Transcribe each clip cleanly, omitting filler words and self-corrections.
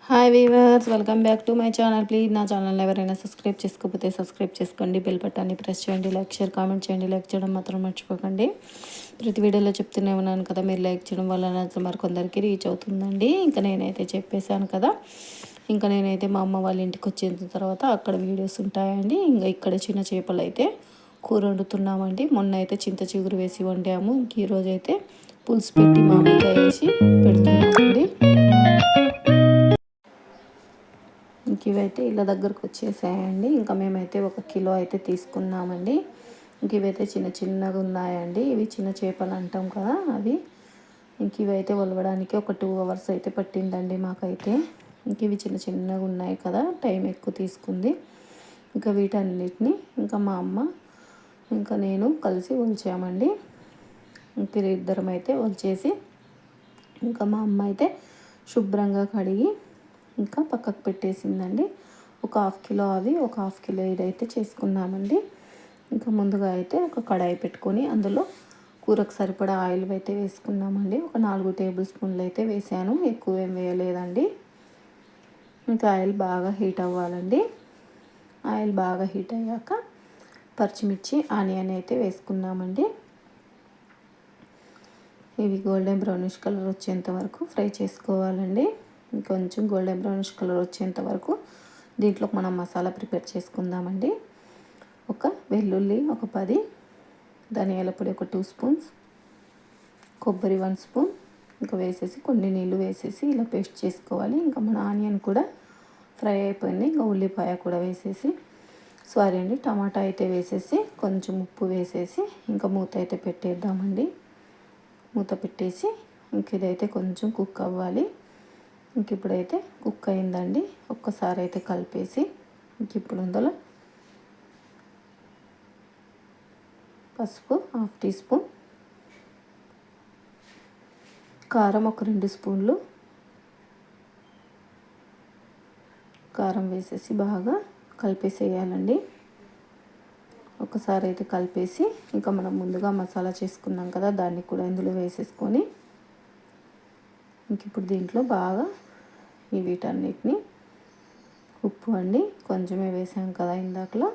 Hi weavers, welcome back to my channel. Please నా channel ఎవరైనా subscribe చేసుకోకపోతే subscribe చేసుకోండి, బెల్ బటన్ని ప్రెస్ చేయండి, లైక్ షేర్ కామెంట్ చేయండి. లైక్ చేయడం మాత్రం మర్చిపోకండి. ప్రతి వీడియోలో చెప్తూనే ఉన్నాను కదా, మీరు లైక్ చేయడం వల్ల మరికొందరికి రీచ్ అవుతుందండి. ఇంకా నేనైతే చెప్పేశాను కదా, ఇంకా నేనైతే మా అమ్మ వాళ్ళ ఇంటికి వచ్చిన తర్వాత అక్కడ వీడియోస్ ఉంటాయండి. ఇంకా ఇక్కడ చిన్న చేపలు అయితే కూర వండుతున్నామండి. మొన్న అయితే చింత చిగురు వేసి వండాము. ఈరోజు అయితే పులుసు పెట్టి మామిడికాయ వేసి పెడుతున్నామండి. ఇంక ఇవైతే ఇలా దగ్గరకు వచ్చేసాయండి. ఇంకా మేమైతే 1 కిలో అయితే తీసుకున్నామండి. ఇంక ఇవైతే చిన్న చిన్నగా ఉన్నాయండి. ఇవి చిన్న చేపలు అంటాం కదా అవి. ఇంక ఇవైతే ఒలవడానికి ఒక 2 అవర్స్ అయితే పట్టిందండి మాకైతే. ఇంక ఇవి చిన్న చిన్నగా ఉన్నాయి కదా, టైం ఎక్కువ తీసుకుంది. ఇంకా వీటన్నిటిని ఇంకా మా అమ్మ ఇంకా నేను కలిసి ఉంచామండి. ఇంక ఇద్దరం అయితే వచ్చేసి ఇంకా మా అమ్మ అయితే శుభ్రంగా కడిగి ఇంకా పక్కకు పెట్టేసిందండి. ఒక 1/2 కిలో అవి, ఒక 1/2 కిలో ఇదైతే చేసుకున్నామండి. ఇంకా ముందుగా అయితే ఒక కడాయి పెట్టుకొని అందులో కూరకు సరిపడా ఆయిల్ అయితే వేసుకున్నామండి. ఒక 4 టేబుల్ స్పూన్లు అయితే వేసాను, ఎక్కువ ఏం వేయలేదండి. ఇంకా ఆయిల్ బాగా హీట్ అవ్వాలండి. ఆయిల్ బాగా హీట్ అయ్యాక పచ్చిమిర్చి, ఆనియన్ అయితే వేసుకున్నామండి. ఇవి గోల్డెన్ బ్రౌనిష్ కలర్ వచ్చేంత వరకు ఫ్రై చేసుకోవాలండి. కొంచెం గోల్డెన్ బ్రౌనిష్ కలర్ వచ్చేంత వరకు దీంట్లో మనం మసాలా ప్రిపేర్ చేసుకుందామండి. ఒక వెల్లుల్లి ఒక 10, ధనియాల పొడి ఒక 2 స్పూన్స్, కొబ్బరి 1 స్పూన్ ఇంకా వేసేసి కొన్ని నీళ్ళు వేసేసి ఇలా పేస్ట్ చేసుకోవాలి. ఇంకా మన ఆనియన్ కూడా ఫ్రై అయిపోయింది. ఇంకా ఉల్లిపాయ కూడా వేసేసి టమాటా అయితే వేసేసి కొంచెం ఉప్పు వేసేసి ఇంకా మూత అయితే పెట్టేద్దామండి. మూత పెట్టేసి ఇంక ఇదైతే కొంచెం కుక్ అవ్వాలి. ఇంక ఇప్పుడైతే కుక్ అయిందండి. ఒక్కసారి అయితే కలిపేసి ఇంక ఇప్పుడు అందులో పసుపు 1/2 టీ స్పూన్, కారం ఒక 2 స్పూన్లు కారం వేసేసి బాగా కలిపేసేయాలండి. ఒకసారి అయితే కలిపేసి ఇంకా మనం ముందుగా మసాలా చేసుకున్నాం కదా, దాన్ని కూడా ఇందులో వేసేసుకొని ఇంక ఇప్పుడు దీంట్లో బాగా వీటన్నిటిని ఉప్పు అండి కొంచెమే వేసాం కదా ఇందాకలో,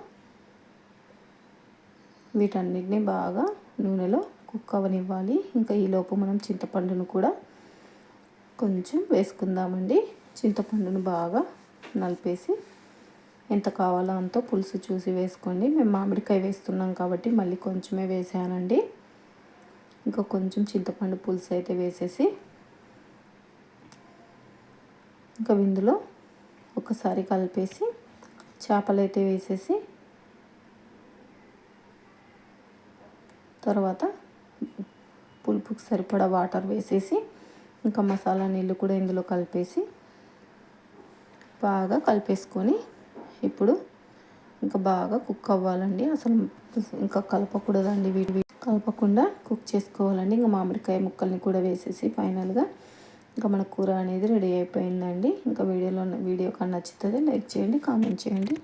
వీటన్నిటిని బాగా నూనెలో కుక్ అవ్వనివ్వాలి. ఇంకా ఈలోపు మనం చింతపండును కూడా కొంచెం వేసుకుందామండి. చింతపండును బాగా నలిపేసి ఎంత కావాలో అంత పులుసు చూసి వేసుకోండి. మేము మామిడికాయ వేస్తున్నాం కాబట్టి మళ్ళీ కొంచెమే వేసానండి. ఇంకా కొంచెం చింతపండు పులుసు అయితే వేసేసి ఇంకా ఇందులో ఒకసారి కలిపేసి చేపలు అయితే వేసేసి తర్వాత పులుపుకి సరిపడా వాటర్ వేసేసి ఇంకా మసాలా నీళ్ళు కూడా ఇందులో కలిపేసి బాగా కలిపేసుకొని ఇప్పుడు ఇంకా బాగా కుక్ అవ్వాలండి. అసలు ఇంకా కలపకూడదండి, కలపకుండా కుక్ చేసుకోవాలండి. ఇంకా మామిడికాయ ముక్కల్ని కూడా వేసేసి ఫైనల్గా ఇంకా మన కూర అనేది రెడీ అయిపోయిందండి. ఇంకా వీడియో కన్నా నచ్చుతుంది లైక్ చేయండి, కామెంట్ చేయండి.